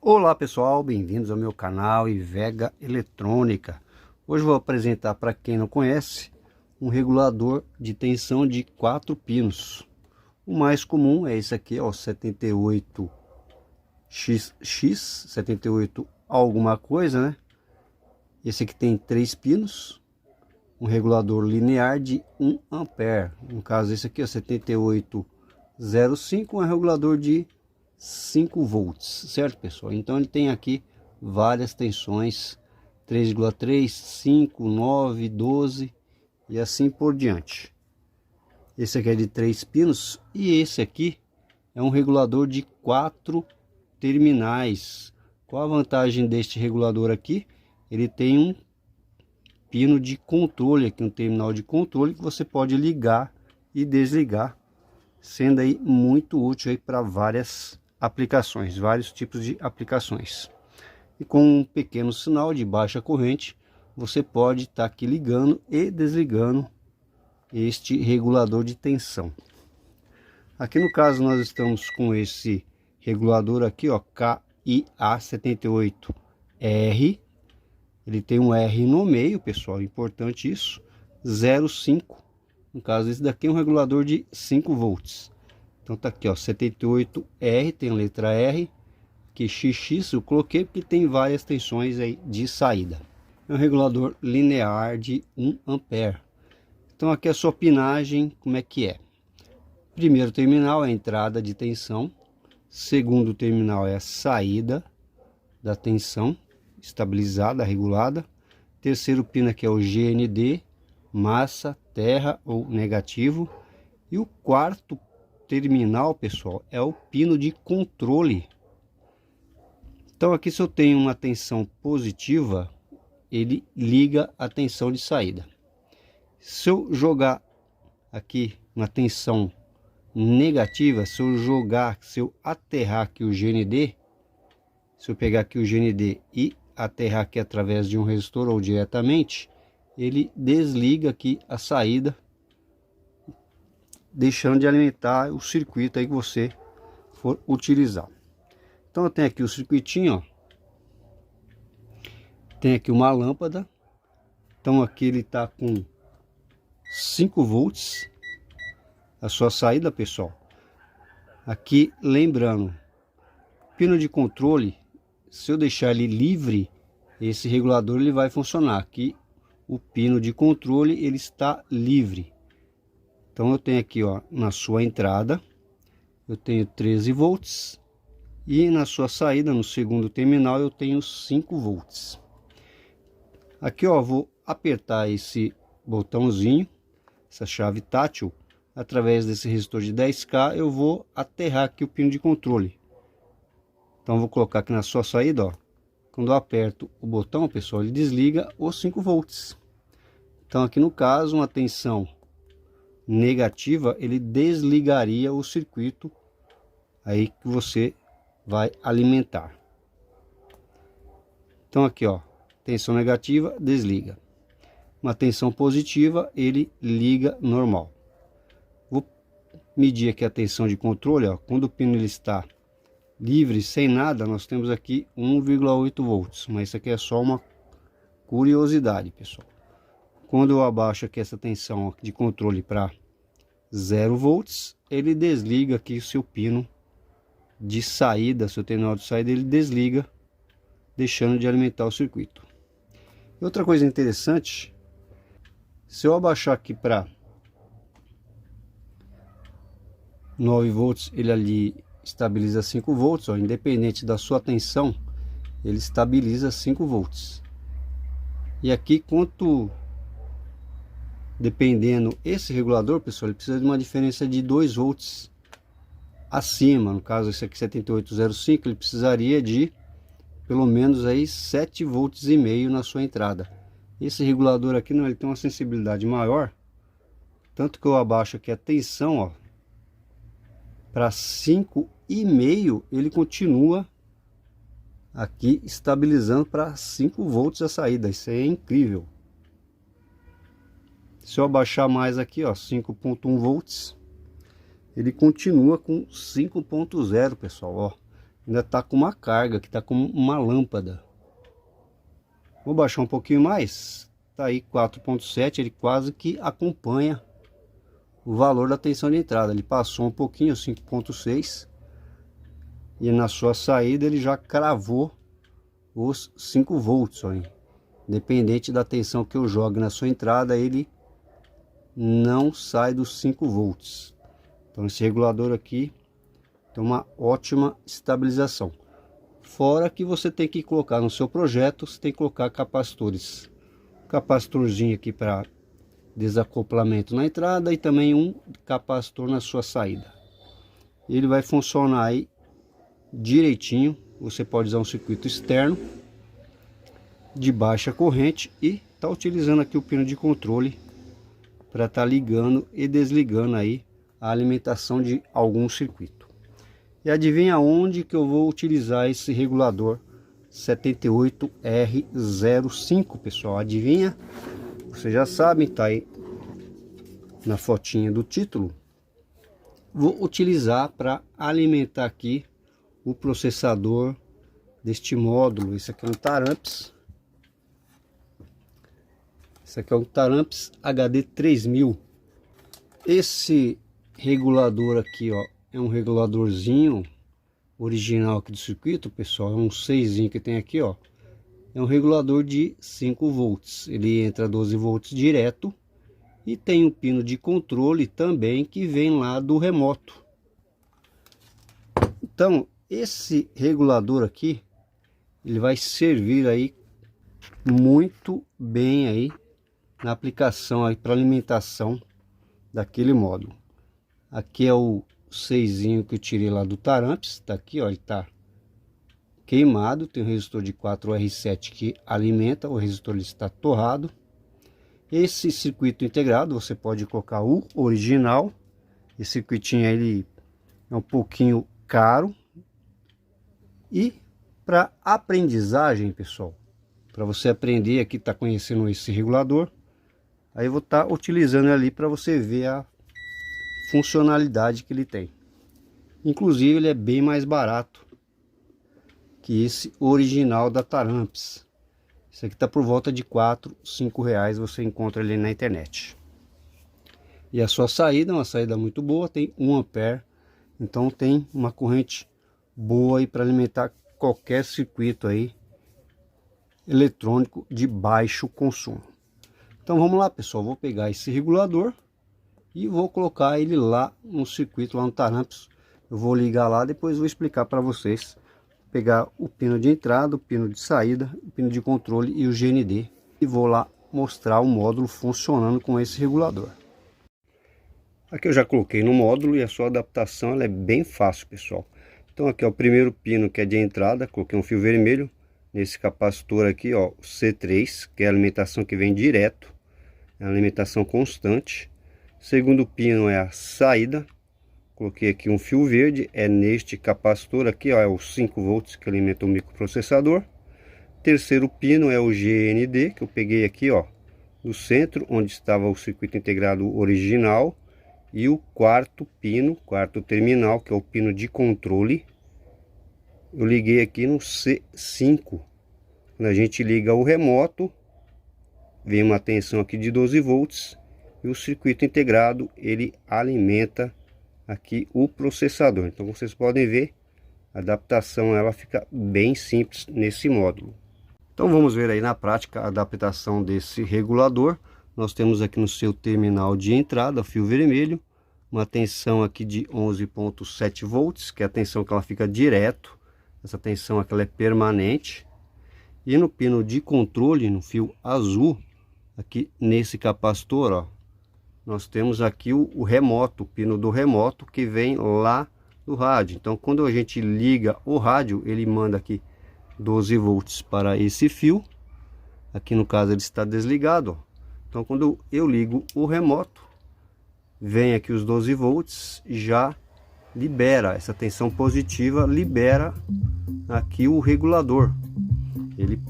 Olá pessoal, bem-vindos ao meu canal Ivega Eletrônica. Hoje vou apresentar para quem não conhece um regulador de tensão de 4 pinos. O mais comum é esse aqui, ó, 78XX, 78 alguma coisa, né? Esse aqui tem 3 pinos, um regulador linear de 1 ampere. No caso esse aqui é 7805, um regulador de 5 volts, certo pessoal? Então ele tem aqui várias tensões, 3,3, 5, 9, 12 e assim por diante. Esse aqui é de 3 pinos e esse aqui é um regulador de 4 terminais. Qual a vantagem deste regulador aqui? Ele tem um pino de controle aqui, um terminal de controle que você pode ligar e desligar, sendo aí muito útil aí para várias aplicações, vários tipos de aplicações. E com um pequeno sinal de baixa corrente, você pode estar aqui ligando e desligando este regulador de tensão. Aqui no caso nós estamos com esse regulador aqui, ó, KIA78R. Ele tem um R no meio, pessoal, importante isso, 0,5. No caso esse daqui é um regulador de 5 volts. Então tá aqui, ó, 78R, tem a letra R, que XX eu coloquei porque tem várias tensões aí de saída. É um regulador linear de 1 ampere. Então aqui a sua pinagem, como é que é? Primeiro terminal é a entrada de tensão, segundo terminal é a saída da tensão, estabilizada, regulada. Terceiro pino aqui é o GND, massa, terra ou negativo. E o quarto terminal, pessoal, é o pino de controle. Então aqui, se eu tenho uma tensão positiva, ele liga a tensão de saída. Se eu jogar aqui uma tensão negativa, se eu aterrar aqui o GND, se eu pegar aqui o GND e aterrar aqui através de um resistor ou diretamente, ele desliga aqui a saída, deixando de alimentar o circuito aí que você for utilizar. Então eu tenho aqui o circuitinho, ó. Tem aqui uma lâmpada. Então aqui ele está com 5 volts a sua saída, pessoal. Aqui lembrando, pino de controle, se eu deixar ele livre, esse regulador ele vai funcionar. Aqui o pino de controle ele está livre. Então eu tenho aqui, ó, na sua entrada eu tenho 13 volts e na sua saída, no segundo terminal, eu tenho 5 volts. Aqui, ó, vou apertar esse botãozinho, essa chave tátil, através desse resistor de 10K, eu vou aterrar aqui o pino de controle. Então vou colocar aqui na sua saída, ó. Quando eu aperto o botão, pessoal, ele desliga os 5 volts. Então aqui no caso, uma tensão negativa, ele desligaria o circuito aí que você vai alimentar. Então aqui, ó, tensão negativa, desliga. Uma tensão positiva, ele liga normal. Vou medir aqui a tensão de controle, ó. Quando o pino ele está livre, sem nada, nós temos aqui 1,8 volts, mas isso aqui é só uma curiosidade, pessoal. Quando eu abaixo aqui essa tensão de controle para 0 volts, ele desliga aqui o seu pino de saída, seu terminal de saída, ele desliga, deixando de alimentar o circuito. E outra coisa interessante, se eu abaixar aqui para 9 volts, ele ali estabiliza 5 volts, ó, independente da sua tensão, ele estabiliza 5 volts. E aqui, dependendo esse regulador, pessoal, ele precisa de uma diferença de 2 volts acima. No caso esse aqui 7805, ele precisaria de pelo menos aí 7 volts e meio na sua entrada. Esse regulador aqui não, ele tem uma sensibilidade maior, tanto que eu abaixo aqui a tensão, ó, para 5,5, ele continua aqui estabilizando para 5 volts a saída. Isso aí é incrível. Se eu abaixar mais aqui, ó, 5,1 volts, ele continua com 5,0, pessoal, ó. ainda tá com uma carga, que tá com uma lâmpada. Vou baixar um pouquinho mais, tá aí 4.7, ele quase que acompanha o valor da tensão de entrada. Ele passou um pouquinho, 5.6, e na sua saída ele já cravou os 5 volts, olha. Independente da tensão que eu jogue na sua entrada, ele não sai dos 5 volts. Então esse regulador aqui tem uma ótima estabilização. Fora que você tem que colocar no seu projeto, você tem que colocar capacitores. Um capacitorzinho aqui para desacoplamento na entrada e também um capacitor na sua saída. Ele vai funcionar aí direitinho. Você pode usar um circuito externo de baixa corrente e tá utilizando aqui o pino de controle para estar ligando e desligando aí a alimentação de algum circuito. E adivinha onde que eu vou utilizar esse regulador 78R05, pessoal? Adivinha? Vocês já sabem, tá aí na fotinha do título. Vou utilizar para alimentar aqui o processador deste módulo. Esse aqui é um Taramps. Esse aqui é um Taramps HD 3000. Esse regulador aqui, ó, é um reguladorzinho original aqui do circuito, pessoal. É um 6 que tem aqui, ó. É um regulador de 5 volts. Ele entra 12 volts direto. E tem um pino de controle também que vem lá do remoto. Então, esse regulador aqui, ele vai servir aí muito bem aí na aplicação aí para alimentação daquele módulo. Aqui é o 6 que eu tirei lá do Taramps, tá aqui, ó, ele tá queimado, tem um resistor de 4R7 que alimenta, o resistor está torrado. Esse circuito integrado, você pode colocar o original. Esse circuitinho ele é um pouquinho caro. E para aprendizagem, pessoal, para você aprender aqui, tá conhecendo esse regulador, aí eu vou estar utilizando ali para você ver a funcionalidade que ele tem. Inclusive ele é bem mais barato que esse original da Taramps. Esse aqui tá por volta de 4, 5 reais, você encontra ele na internet. E a sua saída é uma saída muito boa, tem 1 ampere, então tem uma corrente boa aí para alimentar qualquer circuito aí eletrônico de baixo consumo. Então vamos lá, pessoal, vou pegar esse regulador e vou colocar ele lá no circuito, lá no Taramps. Eu vou ligar lá, depois vou explicar para vocês. Pegar o pino de entrada, o pino de saída, o pino de controle e o GND. E vou lá mostrar o módulo funcionando com esse regulador. Aqui eu já coloquei no módulo e a sua adaptação ela é bem fácil, pessoal. Então aqui é o primeiro pino que é de entrada, coloquei um fio vermelho nesse capacitor aqui, ó, o C3, que é a alimentação que vem direto, é a alimentação constante. Segundo pino é a saída. Coloquei aqui um fio verde, é neste capacitor aqui, ó, é os 5 volts que alimenta o microprocessador. Terceiro pino é o GND, que eu peguei aqui, ó, do centro, onde estava o circuito integrado original. E o quarto pino, quarto terminal, que é o pino de controle, eu liguei aqui no C5. Quando a gente liga o remoto, vem uma tensão aqui de 12 volts. E o circuito integrado, ele alimenta aqui o processador. Então vocês podem ver, a adaptação ela fica bem simples nesse módulo. Então vamos ver aí na prática a adaptação desse regulador. Nós temos aqui no seu terminal de entrada, fio vermelho, uma tensão aqui de 11.7 volts, que é a tensão que ela fica direto. Essa tensão aqui ela é permanente. E no pino de controle, no fio azul, aqui nesse capacitor, ó, nós temos aqui o remoto, o pino do remoto que vem lá do rádio. Então quando a gente liga o rádio, ele manda aqui 12 volts para esse fio. Aqui no caso ele está desligado, ó. Então quando eu ligo o remoto, vem aqui os 12 volts, já libera essa tensão positiva, libera aqui o regulador. Ele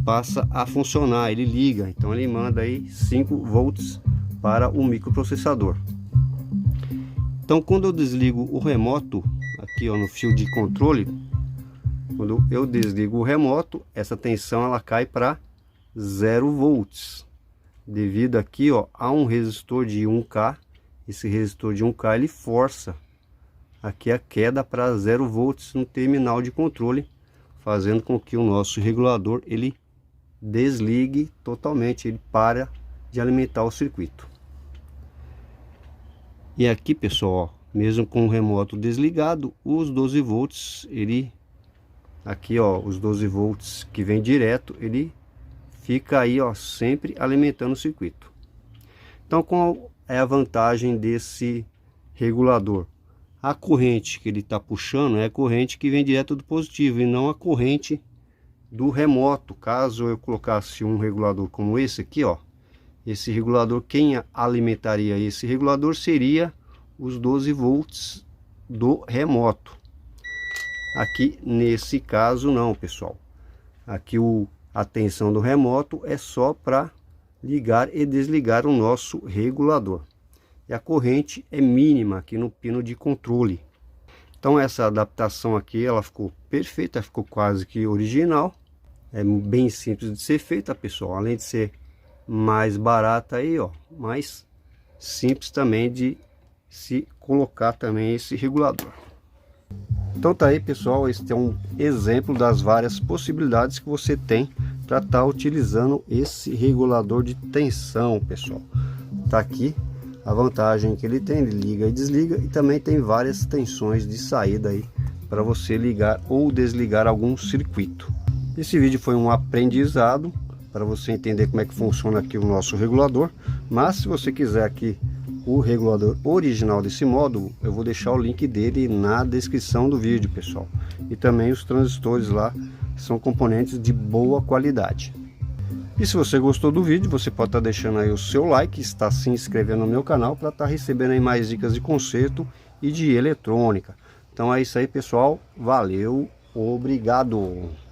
passa a funcionar, ele liga, então ele manda aí 5 volts para o microprocessador. Então quando eu desligo o remoto aqui, ó, no fio de controle, Quando eu desligo o remoto, essa tensão ela cai para 0 volts. Devido aqui, ó, a um resistor de 1K, esse resistor de 1K ele força aqui a queda para 0 volts no terminal de controle, fazendo com que o nosso regulador ele desligue totalmente, ele para de alimentar o circuito. E aqui, pessoal, ó, mesmo com o remoto desligado, os 12 volts, ele aqui, ó, os 12 volts que vem direto, ele fica aí, ó, sempre alimentando o circuito. Então, qual é a vantagem desse regulador? A corrente que ele está puxando é a corrente que vem direto do positivo e não a corrente do remoto. Caso eu colocasse um regulador como esse aqui, ó, esse regulador, quem alimentaria esse regulador seria os 12 volts do remoto. Aqui nesse caso não, pessoal. Aqui a tensão do remoto é só para ligar e desligar o nosso regulador. E a corrente é mínima aqui no pino de controle. Então essa adaptação aqui ela ficou perfeita, ficou quase que original. É bem simples de ser feita, pessoal. Além de ser mais barata aí, ó, mais simples também de se colocar também esse regulador. Então tá aí, pessoal, este é um exemplo das várias possibilidades que você tem para estar utilizando esse regulador de tensão, pessoal. Tá aqui a vantagem que ele tem, ele liga e desliga, e também tem várias tensões de saída aí para você ligar ou desligar algum circuito. Esse vídeo foi um aprendizado para você entender como é que funciona aqui o nosso regulador, mas se você quiser aqui o regulador original desse módulo, eu vou deixar o link dele na descrição do vídeo, pessoal. E também os transistores lá são componentes de boa qualidade. E se você gostou do vídeo, você pode estar deixando aí o seu like, está se inscrevendo no meu canal para estar recebendo aí mais dicas de conserto e de eletrônica. Então é isso aí, pessoal. Valeu, obrigado!